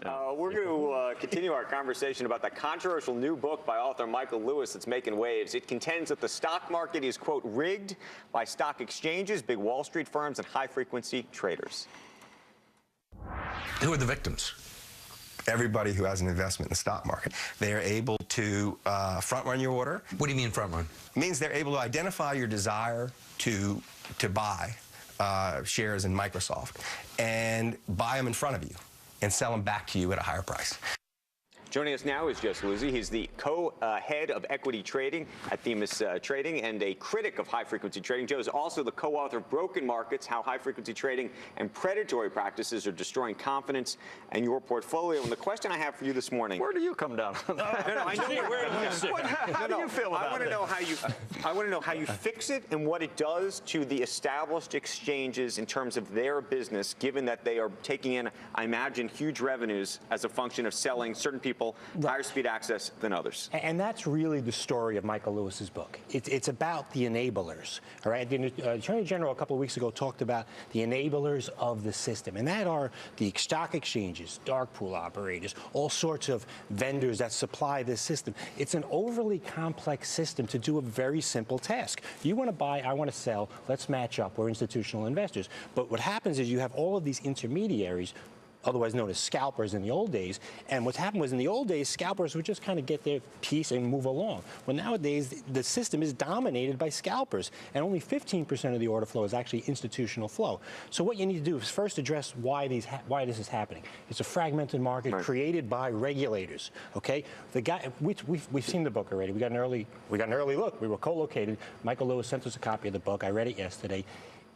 We're going to continue our conversation about the controversial new book by author Michael Lewis that's making waves. It contends that the stock market is, quote, rigged by stock exchanges, big Wall Street firms, and high-frequency traders. Who are the victims? Everybody who has an investment in the stock market. They are able to front-run your order. What do you mean front-run? It means they're able to identify your desire to buy shares in Microsoft and buy them in front of you and sell them back to you at a higher price. Joining us now is Joe Saluzzi. He's the co-head of equity trading at Themis Trading and a critic of high-frequency trading. Joe is also the co-author of Broken Markets, How High-Frequency Trading and Predatory Practices Are Destroying Confidence in Your Portfolio. And the question I have for you this morning... Where do you come down on that? No, I know where you sit. How do you feel about it? I want to know how you fix it and what it does to the established exchanges in terms of their business, given that they are taking in, I imagine, huge revenues as a function of selling certain people higher speed access than others. And that's really the story of Michael Lewis's book. It's about the enablers. All right, the Attorney General a couple of weeks ago talked about the enablers of the system, and that are the stock exchanges, dark pool operators, all sorts of vendors that supply this system. It's an overly complex system to do a very simple task. You want to buy, I want to sell, let's match up, we're institutional investors. But what happens is you have all of these intermediaries, otherwise known as scalpers in the old days. And what's happened was in the old days, scalpers would just kind of get their piece and move along. Well, nowadays, the system is dominated by scalpers, and only 15% of the order flow is actually institutional flow. So what you need to do is first address why this is happening. It's a fragmented market created by regulators. Okay, the guy we've seen the book already. We got an early look. We were co-located. Michael Lewis sent us a copy of the book. I read it yesterday.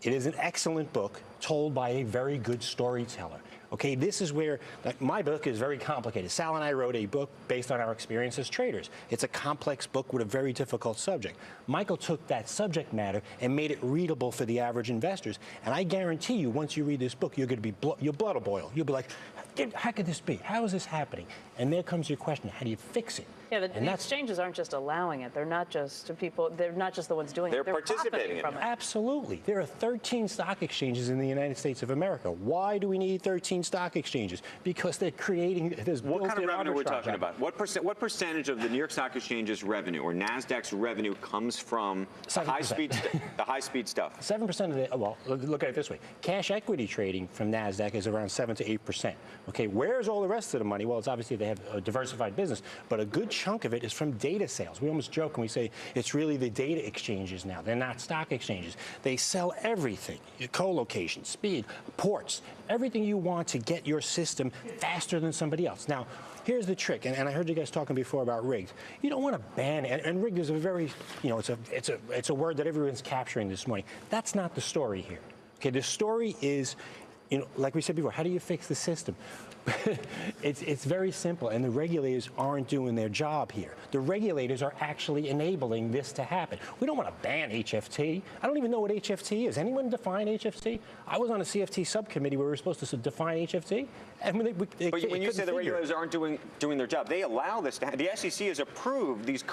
It is an excellent book told by a very good storyteller. Okay, this is where my book is very complicated. Sal and I wrote a book based on our experience as traders. It's a complex book with a very difficult subject. Michael took that subject matter and made it readable for the average investors. And I guarantee you, once you read this book, you're going to be your blood will boil. You'll be like, how could this be? How is this happening? And there comes your question: how do you fix it? Yeah, the exchanges aren't just allowing it. They're not just people. They're not just the ones doing it. They're participating from it. Absolutely. There are 13 stock exchanges in the United States of America. Why do we need 13 stock exchanges? Because they're creating this. What kind of revenue we're talking about? What percentage of the New York Stock Exchange's revenue or Nasdaq's revenue comes from the high speed stuff? 7% of the. Well, look at it this way: cash equity trading from Nasdaq is around 7 to 8%. Okay, where's all the rest of the money? Well, it's obviously they have a diversified business, but a good chunk of it is from data sales. We almost joke and we say it's really the data exchanges now. They're not stock exchanges. They sell everything: co-location, speed, ports, everything you want to get your system faster than somebody else. Now, here's the trick, and I heard you guys talking before about rigged. You don't want to ban it, and rigged is a very, it's a word that everyone's capturing this morning. That's not the story here. Okay, the story is, like we said before, how do you fix the system? It's very simple, and the regulators aren't doing their job here. The regulators are actually enabling this to happen. We don't want to ban HFT. I don't even know what HFT is. Anyone define HFT? I was on a CFT subcommittee where we were supposed to define HFT. And but when you say the regulators aren't doing their job, they allow this to happen. The SEC has approved these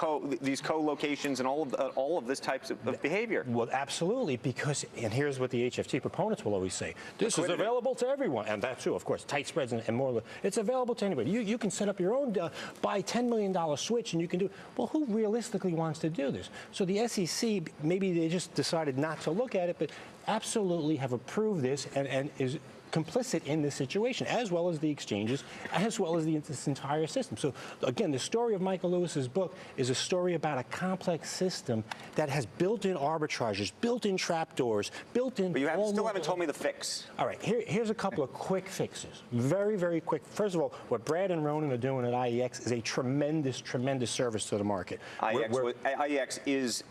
co-locations and all of this types of behavior. Well, absolutely, because, and here's what the HFT proponents will always say: this is available to everyone, and that too, of course, tight spreads and more. It's available to anybody. You can set up your own buy $10 million switch, and you can do. Well, who realistically wants to do this? So the SEC, maybe they just decided not to look at it, but absolutely have approved this and is complicit in this situation, as well as the exchanges, as well as this entire system. So again, the story of Michael Lewis's book is a story about a complex system that has built-in arbitrages, built-in trapdoors, built-in. But you still haven't told me the fix. All right, here's a couple of quick fixes. Very, very quick. First of all, what Brad and Ronan are doing at IEX is a tremendous, tremendous service to the market. IEX is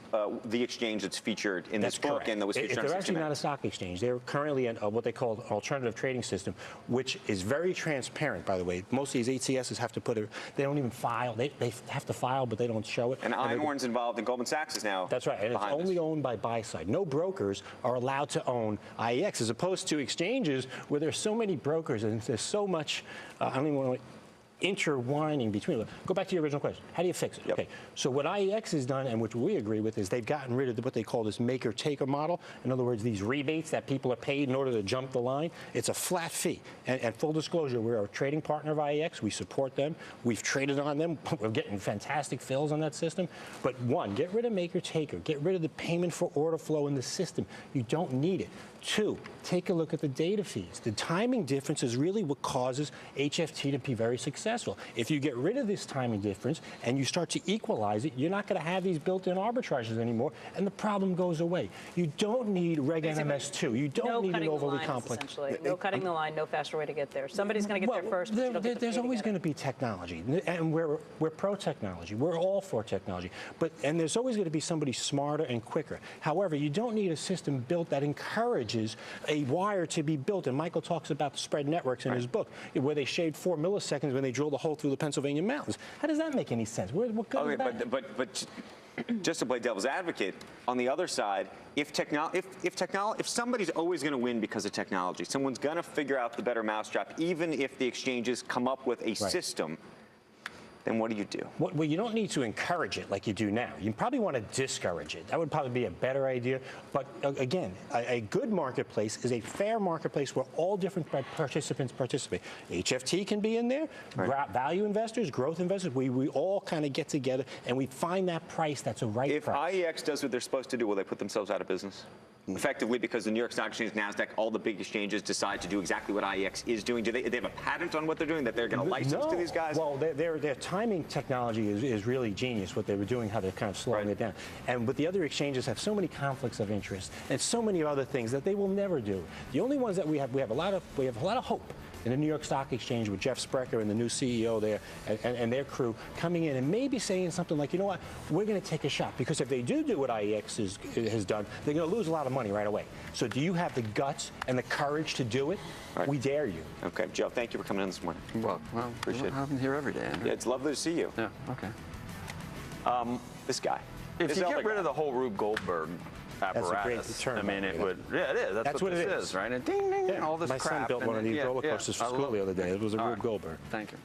the exchange that's featured in this book and that was featured on They're actually not a stock exchange. They're currently in what they call alternative trading system, which is very transparent, by the way. Most of these ATSs have to they don't even file. They have to file, but they don't show it. And Einhorn's involved, and Goldman Sachs is now. That's right, and it's only owned by buy side. No brokers are allowed to own IEX, as opposed to exchanges where there's so many brokers and there's so much. I don't even want to. intertwining between. Go back to your original question. How do you fix it? Yep. Okay. So what IEX has done, and which we agree with, is they've gotten rid of what they call this maker-taker model. In other words, these rebates that people are paid in order to jump the line. It's a flat fee. And full disclosure, we're a trading partner of IEX. We support them. We've traded on them. We're getting fantastic fills on that system. But one, get rid of maker-taker. Get rid of the payment for order flow in the system. You don't need it. Two, take a look at the data fees. The timing difference is really what causes HFT to be very successful. If you get rid of this timing difference and you start to equalize it, you're not going to have these built-in arbitrages anymore, and the problem goes away. You don't need Reg NMS2. You don't need an overly complex. Essentially. No cutting the line, no faster way to get there. Somebody's going to get there first. But you don't get There's always going to be technology, and we're pro-technology. We're all for technology. And there's always going to be somebody smarter and quicker. However, you don't need a system built that encourages a wire to be built. And Michael talks about spread networks in his book, where they shaved 4 milliseconds when they drilled a hole through the Pennsylvania mountains. How does that make any sense? What good is that? But just to play devil's advocate, on the other side, if somebody's always going to win because of technology, someone's going to figure out the better mousetrap, even if the exchanges come up with a system, then what do you do? Well, you don't need to encourage it like you do now. You probably want to discourage it. That would probably be a better idea. But again, a good marketplace is a fair marketplace where all different participants participate. HFT can be in there, value investors, growth investors. We all kind of get together and we find that price that's a right price. If IEX does what they're supposed to do, will they put themselves out of business? Effectively, because the New York Stock Exchange, NASDAQ, all the big exchanges decide to do exactly what IEX is doing. Do they have a patent on what they're doing that they're going to license to these guys? Well, their timing technology is really genius, what they were doing, how they're kind of slowing it down. And but the other exchanges have so many conflicts of interest and so many other things that they will never do. The only ones that we have a lot of hope in the New York Stock Exchange with Jeff Sprecher and the new CEO there and their crew coming in and maybe saying something like, you know what, we're going to take a shot. Because if they do what IEX has done, they're going to lose a lot of money right away. So do you have the guts and the courage to do it? Right. We dare you. Okay, Joe, thank you for coming in this morning. Well, appreciate it. I'm here every day. Yeah, it's lovely to see you. Yeah, okay. This guy. If you get rid of the whole Rube Goldberg apparatus, I mean, it would. Yeah, it is. That's what it is, right? And ding, ding, all this crap. My son built one of these roller coasters for school the other day. It was a Rube Goldberg. Thank you.